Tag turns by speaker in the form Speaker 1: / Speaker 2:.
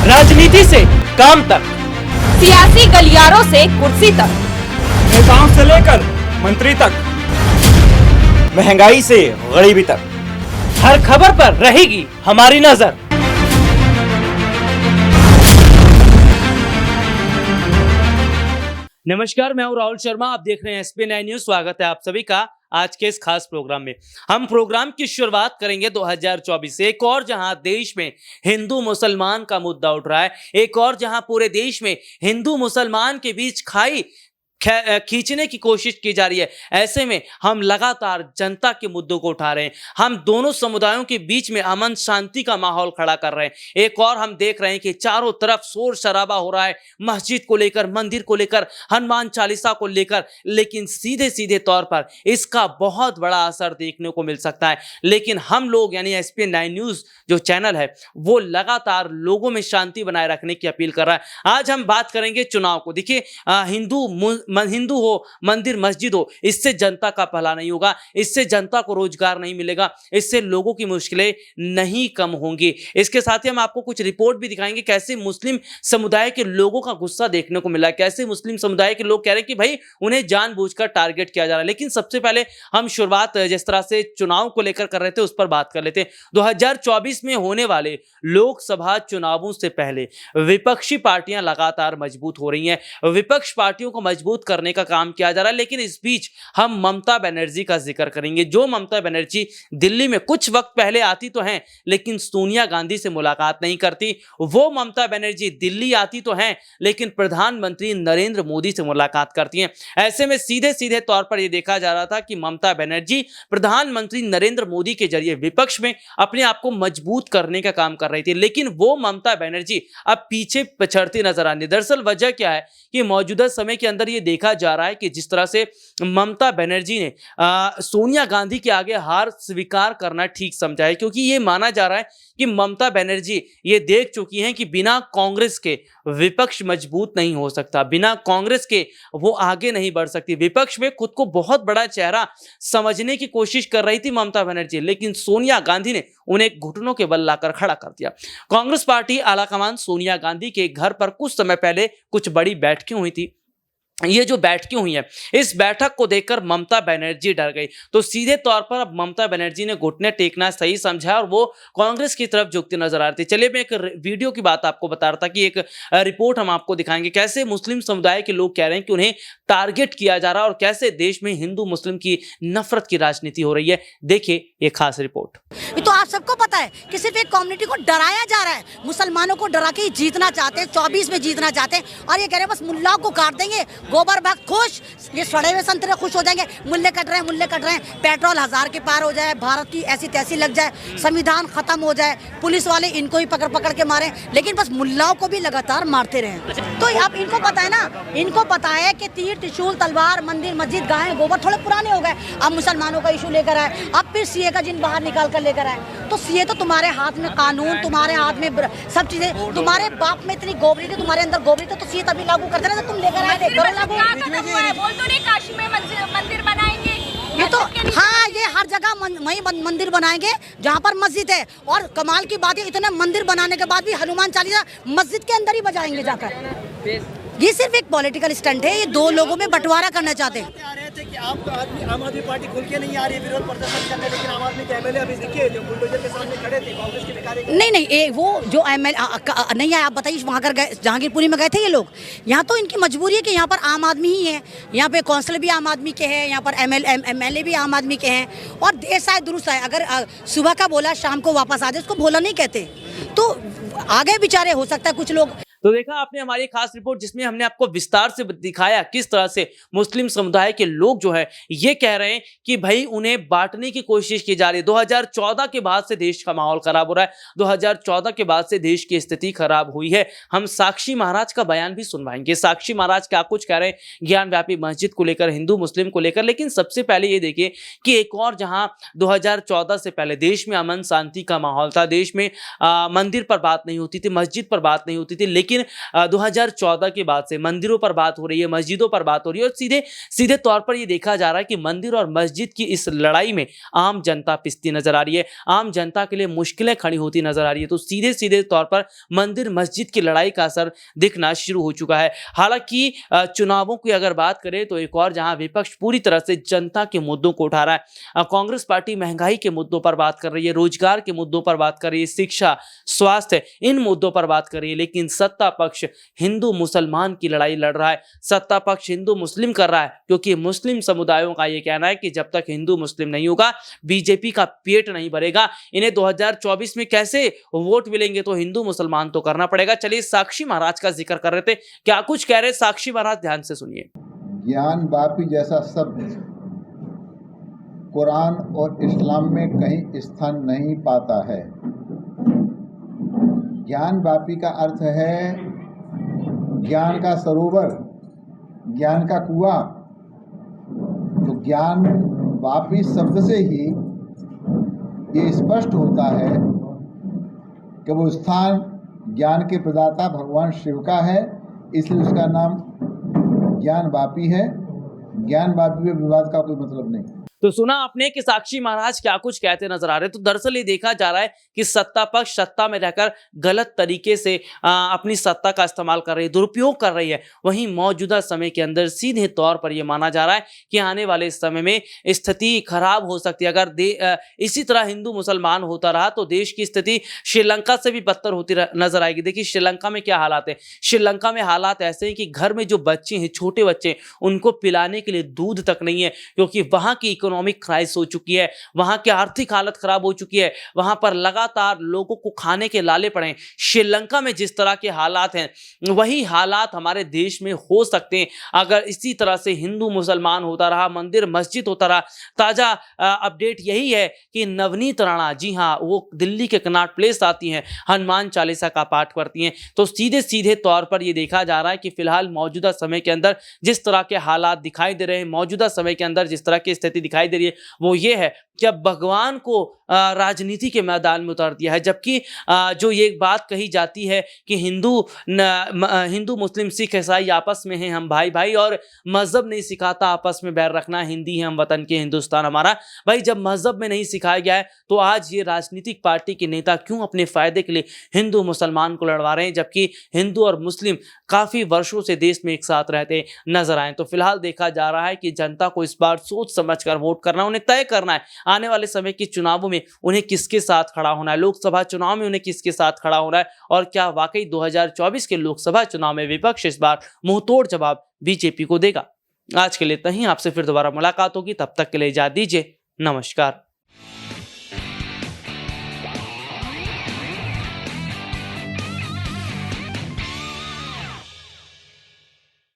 Speaker 1: राजनीति से काम तक,
Speaker 2: सियासी गलियारों से कुर्सी तक,
Speaker 1: नेताओं से लेकर मंत्री तक, महंगाई से गरीबी तक, हर खबर पर रहेगी हमारी नजर। नमस्कार, मैं हूं राहुल शर्मा। आप देख रहे हैं SP9 न्यूज। स्वागत है आप सभी का आज के इस खास प्रोग्राम में। हम प्रोग्राम की शुरुआत करेंगे 2024 से, एक और जहां देश में हिंदू मुसलमान का मुद्दा उठ रहा है, एक और जहां पूरे देश में हिंदू मुसलमान के बीच खाई खींचने की कोशिश की जा रही है। ऐसे में हम लगातार जनता के मुद्दों को उठा रहे हैं। हम दोनों समुदायों के बीच में अमन शांति का माहौल खड़ा कर रहे हैं। एक और हम देख रहे हैं कि चारों तरफ शोर शराबा हो रहा है, मस्जिद को लेकर, मंदिर को लेकर, हनुमान चालीसा को लेकर, लेकिन सीधे सीधे तौर पर इसका बहुत बड़ा असर देखने को मिल सकता है। लेकिन हम लोग यानी SP9 न्यूज जो चैनल है वो लगातार लोगों में शांति बनाए रखने की अपील कर रहा है। आज हम बात करेंगे चुनाव को। देखिए, हिंदू हो, मंदिर मस्जिद हो, इससे जनता का भला नहीं होगा, इससे जनता को रोजगार नहीं मिलेगा, इससे लोगों की मुश्किलें नहीं कम होंगी। इसके साथ ही हम आपको कुछ रिपोर्ट भी दिखाएंगे कैसे मुस्लिम समुदाय के लोगों का गुस्सा देखने को मिला है, कैसे मुस्लिम समुदाय के लोग कह रहे हैं कि भाई उन्हें जानबूझकर टारगेट किया जा रहा है। लेकिन सबसे पहले हम शुरुआत जिस तरह से चुनाव को लेकर कर रहे थे उस पर बात कर लेते हैं। 2024 में होने वाले लोकसभा चुनावों से पहले विपक्षी पार्टियां लगातार मजबूत हो रही हैं। विपक्ष पार्टियों को मजबूत करने का काम किया जा रहा है। लेकिन इस बीच हम ममता बनर्जी का जिक्र करेंगे। जो ममता बनर्जी दिल्ली में कुछ वक्त पहले आती तो हैं, लेकिन सोनिया गांधी से मुलाकात नहीं करती। वो ममता बनर्जी दिल्ली आती तो हैं, लेकिन प्रधानमंत्री नरेंद्र मोदी से मुलाकात करती हैं। ऐसे में सीधे सीधे तौर पर यह देखा जा रहा था कि ममता बनर्जी प्रधानमंत्री नरेंद्र मोदी के जरिए विपक्ष में अपने आप को मजबूत करने का काम कर रही थी। लेकिन वो ममता बनर्जी अब पीछे पिछड़ती नजर आ रही। दरअसल वजह क्या है कि मौजूदा समय के अंदर यह देखा जा रहा है कि जिस तरह से ममता बनर्जी ने सोनिया गांधी के आगे हार स्वीकार करना ठीक समझा है, क्योंकि यह माना जा रहा है कि ममता बनर्जी ये देख चुकी हैं कि बिना कांग्रेस के विपक्ष मजबूत नहीं हो सकता, बिना कांग्रेस के वो आगे नहीं बढ़ सकती। विपक्ष में खुद को बहुत बड़ा चेहरा समझने की कोशिश कर रही थी ममता बनर्जी, लेकिन सोनिया गांधी ने उन्हें घुटनों के बल लाकर खड़ा कर दिया। कांग्रेस पार्टी आलाकमान सोनिया गांधी के घर पर कुछ समय पहले कुछ बड़ी बैठकें हुई थी। ये जो बैठकें हुई हैं, इस बैठक को देखकर ममता बनर्जी डर गई। तो सीधे तौर पर अब ममता बनर्जी ने घुटने टेकना सही समझा और वो कांग्रेस की तरफ झुकती नजर आ रही थी। चलिए मैं एक वीडियो की बात आपको बता रहा था कि एक रिपोर्ट हम आपको दिखाएंगे कैसे मुस्लिम समुदाय के लोग कह रहे हैं कि उन्हें टारगेट किया जा रहा है और कैसे देश में हिंदू मुस्लिम की नफरत की राजनीति हो रही है। देखिए ये खास रिपोर्ट।
Speaker 3: तो आप सबको पता है कि सिर्फ एक कम्युनिटी को डराया जा रहा है, मुसलमानों को डरा के जीतना चाहते हैं, 24 में जीतना चाहते हैं और ये कह रहे हैं बस मुल्ला को काट देंगे, गोबर बाग खुश, ये सड़े हुए संतरे खुश हो जाएंगे, मुल्ले कट रहे हैं, मुल्ले कट रहे हैं, पेट्रोल 1000 के पार हो जाए, भारत की ऐसी तैसी लग जाए, संविधान खत्म हो जाए, पुलिस वाले इनको ही पकड़ पकड़ के मारे, लेकिन बस मुल्लाओं को भी लगातार मारते रहे। तो अब इनको पता है ना, इनको पता है कि तीर त्रिशूल तलवार मंदिर मस्जिद गाय गोबर थोड़े पुराने हो गए, अब मुसलमानों का इशू लेकर आए, अब फिर सीए का जिन बाहर निकाल कर लेकर आए। तो सीए तो तुम्हारे हाथ में, कानून तुम्हारे हाथ में, सब चीजें तुम्हारे बाप में इतनी गोबरी थी, तुम्हारे अंदर गोबरी थी, तो सीए तभी लागू करते रहे, तुम लेकर आए थे, करो लागू।
Speaker 2: बोल तो नहीं काशी में मंदिर बनाएंगे,
Speaker 3: ये तो हाँ, ये हर जगह वही मंदिर बनाएंगे जहाँ पर मस्जिद है। और कमाल की बात है, इतने मंदिर बनाने के बाद भी हनुमान चालीसा मस्जिद के अंदर ही बजाएंगे जाकर। ये सिर्फ एक पॉलिटिकल स्टंट है, ये दो लोगों में बंटवारा करना चाहते हैं।
Speaker 4: आ रहे थे कि आम आदमी पार्टी खुल के नहीं आ रही है विरोध प्रदर्शन करने, लेकिन आम आदमी के एमएलए अभी दिखे जो बुलडोजर के सामने खड़े थे कांग्रेस के कार्यकर्ता।
Speaker 3: नहीं, वो जो एमएलए नहीं आया, आप बताइए वहाँ कर गए, जहांगीरपुरी में गए थे ये लोग। यहाँ तो इनकी मजबूरी है कि यहाँ पर आम आदमी ही है, यहाँ पे काउंसिलर भी आम आदमी के हैं, यहाँ पर एमएलए भी आम आदमी के हैं। और देर शाय दुरुस्त है, अगर सुबह का बोला शाम को वापस आ जाए, उसको भोला नहीं कहते। तो आगे बेचारे हो सकता है कुछ लोग।
Speaker 1: तो देखा आपने हमारी खास रिपोर्ट, जिसमें हमने आपको विस्तार से दिखाया किस तरह से मुस्लिम समुदाय के लोग जो है ये कह रहे हैं कि भाई उन्हें बांटने की कोशिश की जा रही है। 2014 के बाद से देश का माहौल खराब हो रहा है, 2014 के बाद से देश की स्थिति खराब हुई है। हम साक्षी महाराज का बयान भी सुनवाएंगे, साक्षी महाराज क्या कुछ कह रहे हैं ज्ञान व्यापी मस्जिद को लेकर, हिंदू मुस्लिम को लेकर। लेकिन सबसे पहले ये देखिए कि एक और जहां 2014 से पहले देश में अमन शांति का माहौल था, देश में मंदिर पर बात नहीं होती थी, मस्जिद पर बात नहीं होती थी, लेकिन लेकिन 2014 के बाद से मंदिरों पर बात हो रही है, मस्जिदों पर बात हो रही है और सीधे सीधे तौर पर ये देखा जा रहा है कि मंदिर और मस्जिद की इस लड़ाई में आम जनता पिसती नजर आ रही है, आम जनता के लिए मुश्किलें खड़ी होती नजर आ रही है। तो सीधे सीधे तौर पर मंदिर मस्जिद की लड़ाई का असर दिखना शुरू हो चुका है। हालांकि चुनावों की अगर बात करें तो एक और जहां विपक्ष पूरी तरह से जनता के मुद्दों को उठा रहा है। कांग्रेस पार्टी महंगाई के मुद्दों पर बात कर रही है, रोजगार के मुद्दों पर बात कर रही है, शिक्षा, स्वास्थ्य, इन मुद्दों पर बात कर रही है, लेकिन सत्ता पक्ष हिंदू मुसलमान की लड़ाई लड़ रहा है। सत्ता पक्ष हिंदू मुस्लिम कर रहा है, क्योंकि मुस्लिम समुदायों का यह कहना है कि जब तक हिंदू मुस्लिम नहीं होगा बीजेपी का पेट नहीं भरेगा। इन्हें 2024 में कैसे वोट मिलेंगे, तो हिंदू मुसलमान तो करना पड़ेगा। चलिए साक्षी महाराज का जिक्र कर रहे थे, क्या कुछ कह रहे साक्षी महाराज, ध्यान से सुनिए।
Speaker 5: ज्ञान वापी जैसा शब्द कुरान और इस्लाम में कहीं स्थान नहीं पाता है। ज्ञान वापी का अर्थ है ज्ञान का सरोवर, ज्ञान का कुआं। तो ज्ञान वापी शब्द से ही ये स्पष्ट होता है कि वो स्थान ज्ञान के प्रदाता भगवान शिव का है, इसलिए उसका नाम ज्ञान वापी है। ज्ञान वापी में विवाद का कोई मतलब नहीं।
Speaker 1: तो सुना आपने कि साक्षी महाराज क्या कुछ कहते नजर आ रहे। तो दरअसल ये देखा जा रहा है कि सत्ता पक्ष सत्ता में रहकर गलत तरीके से अपनी सत्ता का इस्तेमाल कर रही है, दुरुपयोग कर रही है। वहीं मौजूदा समय के अंदर सीधे तौर पर यह माना जा रहा है कि आने वाले समय में स्थिति खराब हो सकती है। अगर इसी तरह हिंदू मुसलमान होता रहा तो देश की स्थिति श्रीलंका से भी बदतर होती नजर आएगी। देखिए श्रीलंका में क्या हालात है। श्रीलंका में हालात ऐसे हैं कि घर में जो बच्चे हैं, छोटे बच्चे, उनको पिलाने के लिए दूध तक नहीं है, क्योंकि वहां की इकोनॉमिक क्राइसिस हो चुकी है, वहां की आर्थिक हालत खराब हो चुकी है, वहां पर लगातार लोगों को खाने के लाले पड़े हैं। श्रीलंका में जिस तरह के हालात हैं वही हालात हमारे देश में हो सकते हैं अगर इसी तरह से हिंदू मुसलमान होता रहा, मंदिर मस्जिद होता रहा। ताजा अपडेट यही है कि नवनीत राणा, जी हां, वो दिल्ली के कनॉट प्लेस आती हैं, हनुमान चालीसा का पाठ करती हैं। तो सीधे सीधे तौर पर यह देखा जा रहा है कि फिलहाल मौजूदा समय के अंदर जिस तरह के हालात दिखाई दे रहे हैं, मौजूदा समय के अंदर जिस तरह की स्थिति दिखाई दे रही है, वो ये है कि अब भगवान को राजनीति के मैदान में उतार दिया है। जबकि जो ये बात कही जाती है कि हिंदू मुस्लिम सिख ईसाई आपस में हैं, हम भाई भाई, और मजहब नहीं सिखाता आपस में बैर रखना, हिंदी है हम वतन के, हिंदुस्तान हमारा। भाई जब मजहब में नहीं सिखाया गया है तो आज ये राजनीतिक पार्टी के नेता क्यों अपने फायदे के लिए हिंदू मुसलमान को लड़वा रहे हैं, जबकि हिंदू और मुस्लिम काफी वर्षों से देश में एक साथ रहते नजर आए। तो फिलहाल देखा जा रहा है कि जनता को इस बार सोच समझकर वोट करना, उन्हें तय करना है आने वाले समय के चुनावों में उन्हें किसके साथ खड़ा होना है, लोकसभा चुनाव में उन्हें किसके साथ खड़ा होना है, और क्या वाकई 2024 के लोकसभा चुनाव में विपक्ष इस बार मुंहतोड़ जवाब बीजेपी को देगा। आज के लिए इतना ही, आपसे फिर दोबारा मुलाकात होगी, तब तक के लिए इजाजत दीजिए, नमस्कार।